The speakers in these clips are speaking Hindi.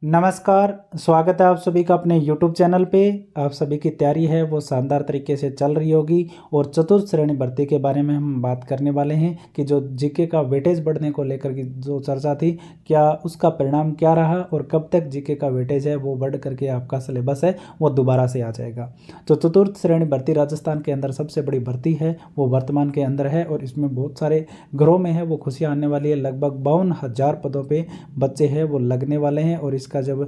नमस्कार, स्वागत है आप सभी का अपने YouTube चैनल पे। आप सभी की तैयारी है वो शानदार तरीके से चल रही होगी और चतुर्थ श्रेणी भर्ती के बारे में हम बात करने वाले हैं कि जो जीके का वेटेज बढ़ने को लेकर की जो चर्चा थी, क्या उसका परिणाम क्या रहा और कब तक जीके का वेटेज है वो बढ़ करके आपका सिलेबस है वो दोबारा से आ जाएगा। तो चतुर्थ श्रेणी भर्ती राजस्थान के अंदर सबसे बड़ी भर्ती है वो वर्तमान के अंदर है और इसमें बहुत सारे घरों में है वो खुशियाँ आने वाली है। लगभग 52,000 पदों पर बच्चे हैं वो लगने वाले हैं और इसका जब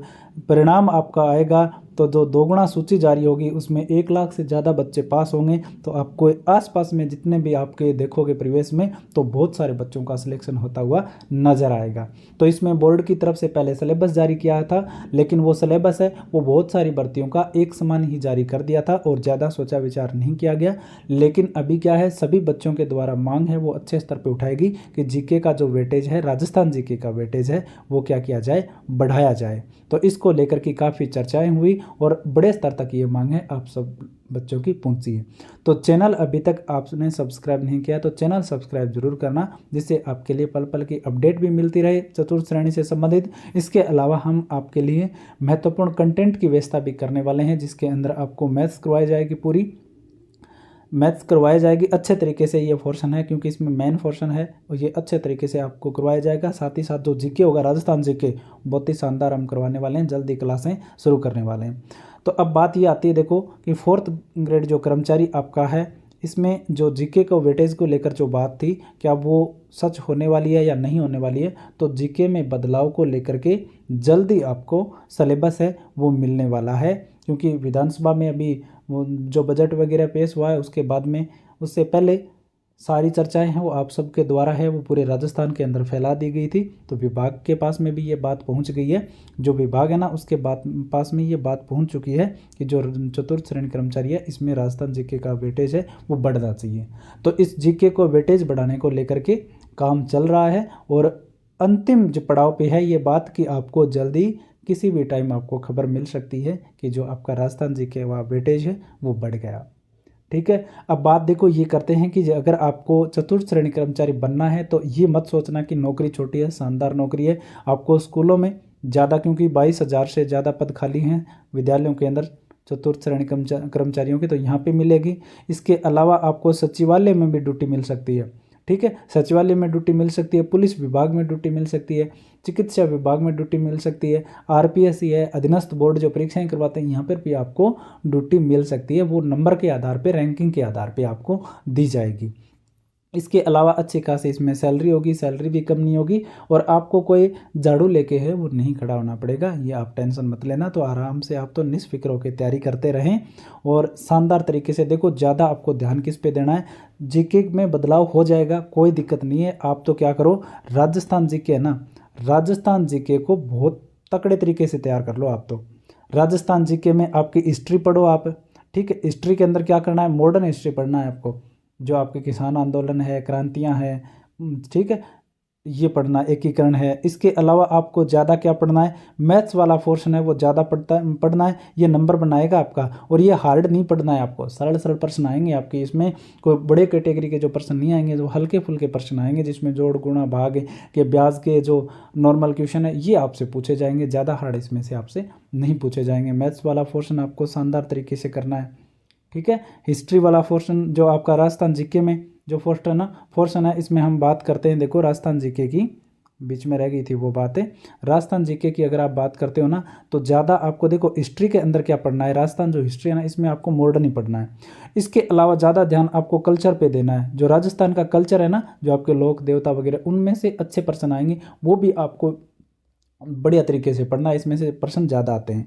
परिणाम आपका आएगा तो जो दोगुना सूची जारी होगी उसमें 1 लाख से ज़्यादा बच्चे पास होंगे। तो आपको आसपास में जितने भी आपके देखोगे परिवेश में तो बहुत सारे बच्चों का सिलेक्शन होता हुआ नज़र आएगा। तो इसमें बोर्ड की तरफ से पहले सिलेबस जारी किया था, लेकिन वो सिलेबस है वो बहुत सारी भर्तियों का एक समान ही जारी कर दिया था और ज़्यादा सोचा विचार नहीं किया गया। लेकिन अभी क्या है, सभी बच्चों के द्वारा मांग है वो अच्छे स्तर पर उठाएगी कि जीके का जो वेटेज है, राजस्थान जीके का वेटेज है वो क्या किया जाए, बढ़ाया जाए। तो इसको लेकर की काफ़ी चर्चाएं हुई और बड़े स्तर तक ये मांग है आप सब बच्चों की पहुंची है। तो चैनल अभी तक आपने सब्सक्राइब नहीं किया तो चैनल सब्सक्राइब जरूर करना, जिससे आपके लिए पल पल की अपडेट भी मिलती रहे चतुर्थ श्रेणी से संबंधित। इसके अलावा हम आपके लिए महत्वपूर्ण कंटेंट की व्यवस्था भी करने वाले हैं, जिसके अंदर आपको मैथ्स करवाई जाएगी, पूरी मैथ्स करवाई जाएगी अच्छे तरीके से। ये पोर्शन है क्योंकि इसमें मेन पोर्शन है और ये अच्छे तरीके से आपको करवाया जाएगा। साथ ही साथ जो जीके होगा, राजस्थान जीके, बहुत ही शानदार हम करवाने वाले हैं, जल्दी क्लासें शुरू करने वाले हैं। तो अब बात ये आती है देखो कि 4th ग्रेड जो कर्मचारी आपका है, इसमें जो जीके को वेटेज को लेकर जो बात थी, क्या वो सच होने वाली है या नहीं होने वाली है। तो जीके में बदलाव को लेकर के जल्दी आपको सिलेबस है वो मिलने वाला है, क्योंकि विधानसभा में अभी वो जो बजट वगैरह पेश हुआ है उसके बाद में, उससे पहले सारी चर्चाएं हैं वो आप सबके द्वारा है वो पूरे राजस्थान के अंदर फैला दी गई थी। तो विभाग के पास में भी ये बात पहुंच गई है, जो विभाग है ना उसके पास में ये बात पहुंच चुकी है कि जो चतुर्थ श्रेणी कर्मचारी है इसमें राजस्थान जीके का वेटेज है वो बढ़ना चाहिए। तो इस जीके को वेटेज बढ़ाने को लेकर के काम चल रहा है और अंतिम जो पड़ाव पे है ये बात कि आपको जल्दी किसी भी टाइम आपको खबर मिल सकती है कि जो आपका राजस्थान जीके का वेटेज है वो बढ़ गया। ठीक है, अब बात देखो ये करते हैं कि अगर आपको चतुर्थ श्रेणी कर्मचारी बनना है तो ये मत सोचना कि नौकरी छोटी है, शानदार नौकरी है। आपको स्कूलों में ज़्यादा, क्योंकि 22,000 से ज़्यादा पद खाली हैं विद्यालयों के अंदर चतुर्थ श्रेणी कर्मचारियों की, तो यहाँ पे मिलेगी। इसके अलावा आपको सचिवालय में भी ड्यूटी मिल सकती है। ठीक है, सचिवालय में ड्यूटी मिल सकती है, पुलिस विभाग में ड्यूटी मिल सकती है, चिकित्सा विभाग में ड्यूटी मिल सकती है, आरपीएससी है, अधीनस्थ बोर्ड जो परीक्षाएं करवाते हैं यहाँ पर भी आपको ड्यूटी मिल सकती है। वो नंबर के आधार पे, रैंकिंग के आधार पे आपको दी जाएगी। इसके अलावा अच्छी खासी इसमें सैलरी होगी, सैलरी भी कम नहीं होगी और आपको कोई झाड़ू लेके है वो नहीं खड़ा होना पड़ेगा, ये आप टेंशन मत लेना। तो आराम से आप तो निष्फिक्र होकर तैयारी करते रहें और शानदार तरीके से देखो। ज़्यादा आपको ध्यान किस पे देना है, जीके में बदलाव हो जाएगा, कोई दिक्कत नहीं है। आप तो क्या करो, राजस्थान जीके है ना, राजस्थान जीके को बहुत तकड़े तरीके से तैयार कर लो। आप तो राजस्थान जीके में आपकी हिस्ट्री पढ़ो आप। ठीक है, हिस्ट्री के अंदर क्या करना है, मॉडर्न हिस्ट्री पढ़ना है आपको, जो आपके किसान आंदोलन है, क्रांतियां हैं, ठीक है, ये पढ़ना, एकीकरण है। इसके अलावा आपको ज़्यादा क्या पढ़ना है, मैथ्स वाला पोर्शन है वो ज़्यादा पढ़ना है, ये नंबर बनाएगा आपका। और ये हार्ड नहीं पढ़ना है आपको, सरल सरल प्रश्न आएंगे आपके, इसमें कोई बड़े कैटेगरी के जो प्रश्न नहीं आएंगे, जो हल्के फुल्के प्रश्न आएंगे जिसमें जोड़ गुणा भाग के ब्याज के जो नॉर्मल क्वेश्चन है ये आपसे पूछे जाएंगे, ज़्यादा हार्ड इसमें से आपसे नहीं पूछे जाएंगे। मैथ्स वाला पोर्शन आपको शानदार तरीके से करना है। ठीक है, हिस्ट्री वाला पोर्शन जो आपका राजस्थान जीके में जो पोर्शन है इसमें हम बात करते हैं। देखो राजस्थान जीके की बीच में रह गई थी वो बातें, राजस्थान जीके की अगर आप बात करते हो ना तो ज़्यादा आपको देखो हिस्ट्री के अंदर क्या पढ़ना है, राजस्थान जो हिस्ट्री है ना इसमें आपको मॉडर्न ही पढ़ना है। इसके अलावा ज़्यादा ध्यान आपको कल्चर पे देना है, जो राजस्थान का कल्चर है ना, जो आपके लोक देवता वगैरह उनमें से अच्छे प्रश्न आएंगे, वो भी आपको बढ़िया तरीके से पढ़ना है, इसमें से प्रश्न ज़्यादा आते हैं।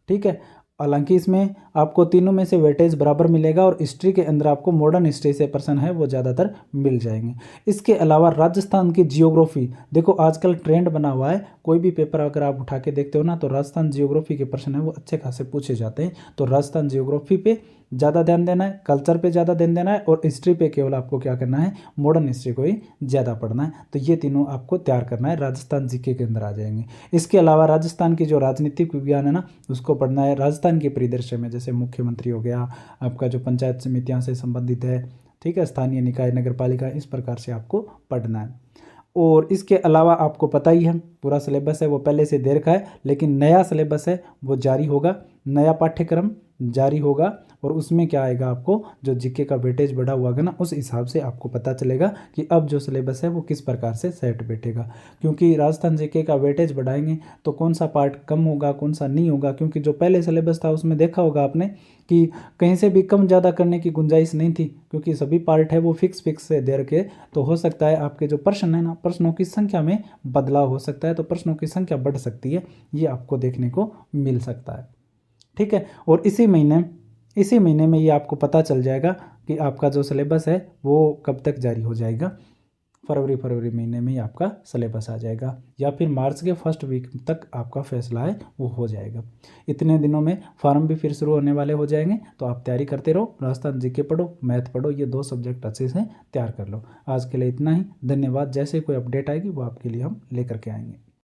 ठीक है, हालांकि इसमें आपको तीनों में से वेटेज बराबर मिलेगा और हिस्ट्री के अंदर आपको मॉडर्न हिस्ट्री से प्रश्न है वो ज़्यादातर मिल जाएंगे। इसके अलावा राजस्थान की जियोग्राफी, देखो आजकल ट्रेंड बना हुआ है, कोई भी पेपर अगर आप उठा के देखते हो ना तो राजस्थान जियोग्राफी के प्रश्न है वो अच्छे खासे पूछे जाते हैं। तो राजस्थान जियोग्राफी पे ज़्यादा ध्यान देना है, कल्चर पे ज़्यादा ध्यान देना है और हिस्ट्री पे केवल आपको क्या करना है, मॉडर्न हिस्ट्री को ही ज़्यादा पढ़ना है। तो ये तीनों आपको तैयार करना है, राजस्थान जीके के अंदर आ जाएंगे। इसके अलावा राजस्थान की जो राजनीतिक विज्ञान है ना उसको पढ़ना है, राजस्थान के परिदृश्य में, जैसे मुख्यमंत्री हो गया, आपका जो पंचायत समितियाँ से संबंधित है, ठीक है, स्थानीय निकाय, नगर पालिका, इस प्रकार से आपको पढ़ना है। और इसके अलावा आपको पता ही है पूरा सिलेबस है वो पहले से दे रखा है, लेकिन नया सिलेबस है वो जारी होगा, नया पाठ्यक्रम जारी होगा और उसमें क्या आएगा, आपको जो जीके का वेटेज बढ़ा हुआ है ना, उस हिसाब से आपको पता चलेगा कि अब जो सिलेबस है वो किस प्रकार से सेट बैठेगा। क्योंकि राजस्थान जीके का वेटेज बढ़ाएंगे तो कौन सा पार्ट कम होगा कौन सा नहीं होगा, क्योंकि जो पहले सिलेबस था उसमें देखा होगा आपने कि कहीं से भी कम ज़्यादा करने की गुंजाइश नहीं थी, क्योंकि सभी पार्ट है वो फिक्स से दे रखे। तो हो सकता है आपके जो प्रश्न है ना, प्रश्नों की संख्या में बदलाव हो सकता है, तो प्रश्नों की संख्या बढ़ सकती है, ये आपको देखने को मिल सकता है। ठीक है, और इसी महीने में ये आपको पता चल जाएगा कि आपका जो सिलेबस है वो कब तक जारी हो जाएगा। फरवरी महीने में ही आपका सिलेबस आ जाएगा, या फिर मार्च के फर्स्ट वीक तक आपका फैसला है वो हो जाएगा। इतने दिनों में फॉर्म भी फिर शुरू होने वाले हो जाएंगे, तो आप तैयारी करते रहो, राजस्थान जीके पढ़ो, मैथ पढ़ो, ये 2 सब्जेक्ट अच्छे से तैयार कर लो। आज के लिए इतना ही, धन्यवाद। जैसे कोई अपडेट आएगी वो आपके लिए हम लेकर के आएंगे।